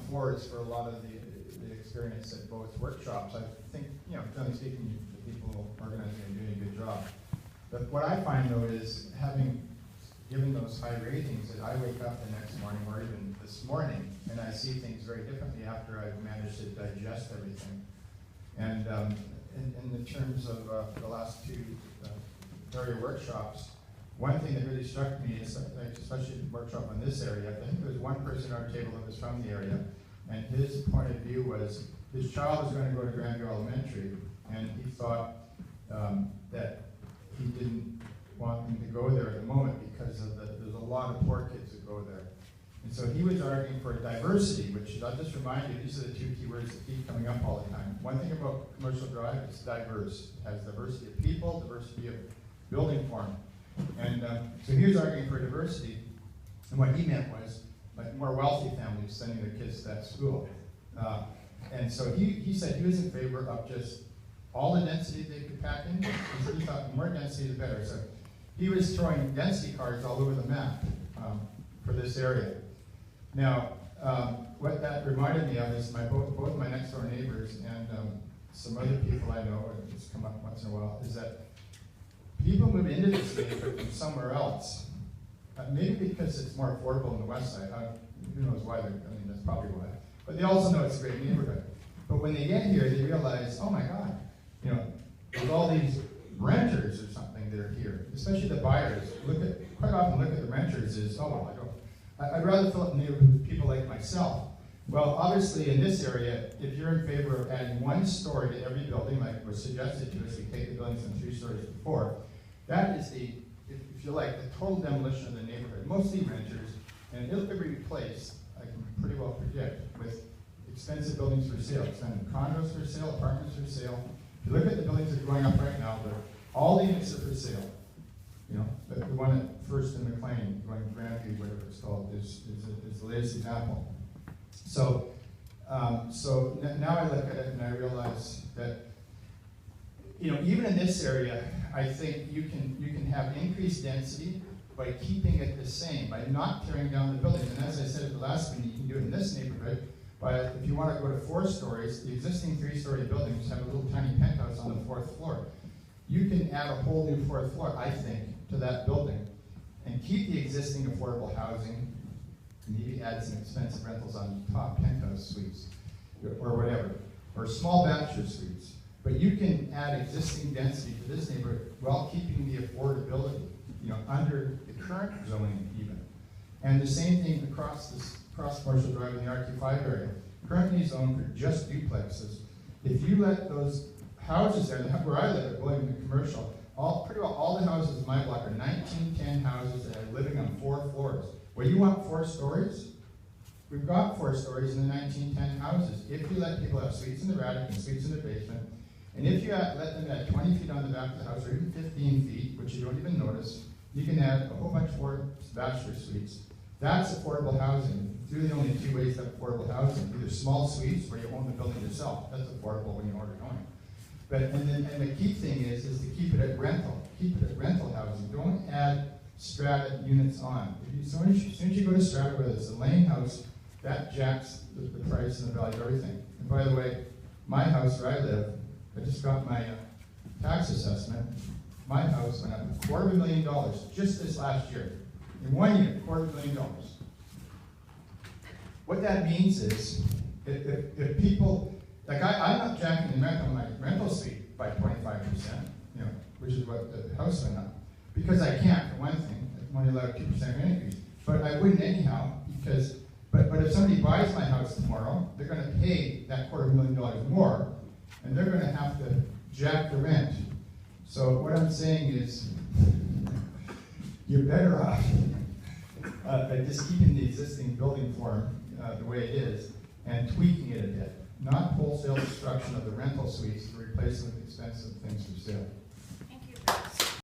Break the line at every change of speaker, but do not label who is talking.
floors for a lot of the experience at both workshops. I think, generally speaking, the people organizing are doing a good job. But what I find, though, is having given those high ratings, that I wake up the next morning, or even this morning, and I see things very differently after I've managed to digest everything. And in the terms of the last two area workshops, one thing that really struck me is, especially the workshop on this area, I think there was one person at our table that was from the area, and his point of view was his child was going to go to Grandview Elementary, and he thought that he didn't want him to go there at the moment because of there's a lot of poor kids that go there. And so he was arguing for diversity, which I'll just remind you, these are the two key words that keep coming up all the time. One thing about Commercial Drive, it's diverse. It has diversity of people, diversity of building form. And so he was arguing for diversity, and what he meant was like more wealthy families sending their kids to that school. And so he said he was in favor of just all the density they could pack in. He thought the more density the better. So he was throwing density cards all over the map for this area. Now, what that reminded me of is both my next door neighbors and some other people I know, and it's come up once in a while, is that people move into this neighborhood from somewhere else. Maybe because it's more affordable on the west side. Who knows why? That's probably why. But they also know it's a great neighborhood. But when they get here, they realize, oh my God, there's all these renters or something that are here, especially the buyers. Quite often look at the renters as, oh well, I'd rather fill up the neighborhood with people like myself. Well, obviously in this area, if you're in favor of adding one story to every building, like was suggested to us, we take the buildings from 3 stories to 4, that is if you like, the total demolition of the neighborhood, mostly renters, and it'll be replaced, I can pretty well predict, with expensive buildings for sale, expensive condos for sale, apartments for sale. If you look at the buildings that are going up right now, all the units are for sale. The one at First and McLean, going to Grandview, whatever it's called, is the latest example. So now I look at it and I realize that, even in this area, I think you can have increased density by keeping it the same, by not tearing down the buildings. And as I said at the last meeting, you can do it in this neighborhood. But if you want to go to 4 stories, the existing 3-story buildings have a little tiny penthouse on the 4th floor. You can add a whole new 4th floor, I think, to that building and keep the existing affordable housing, maybe add some expensive rentals on top, penthouse suites, or whatever, or small bachelor suites. But you can add existing density to this neighborhood while keeping the affordability, under the current zoning even. And the same thing across Commercial Drive in the RQ5 area. Currently zoned for just duplexes. If you let those houses there, where I live, at William Commercial, pretty well all the houses in my block are 1910 houses that are living on 4 floors. Well, you want 4 stories? We've got 4 stories in the 1910 houses. If you let people have suites in the attic and suites in the basement, and if you let them add 20 feet on the back of the house, or even 15 feet, which you don't even notice, you can add a whole bunch more bachelor suites. That's affordable housing. It's really only 2 ways to have affordable housing. Either small suites, where you own the building yourself. That's affordable when you already own it. And the key thing is to keep it at rental. Keep it at rental housing. Don't add strata units on. As soon as you go to strata, whether it's a lane house, that jacks the price and the value of everything. And by the way, my house where I live, I just got my tax assessment. My house went up $250,000 just this last year. In 1 year, $250,000. What that means is, if people, like I'm not jacking the rent on my rental suite by 25%, which is what the house went up, because I can't, for one thing. I'm only allowed 2% increase. But I wouldn't anyhow, because, but if somebody buys my house tomorrow, they're going to pay that $250,000 more, and they're going to have to jack the rent. So what I'm saying is, you're better off just keeping the existing building form the way it is and tweaking it a bit, not wholesale destruction of the rental suites to replace them with expensive things for sale.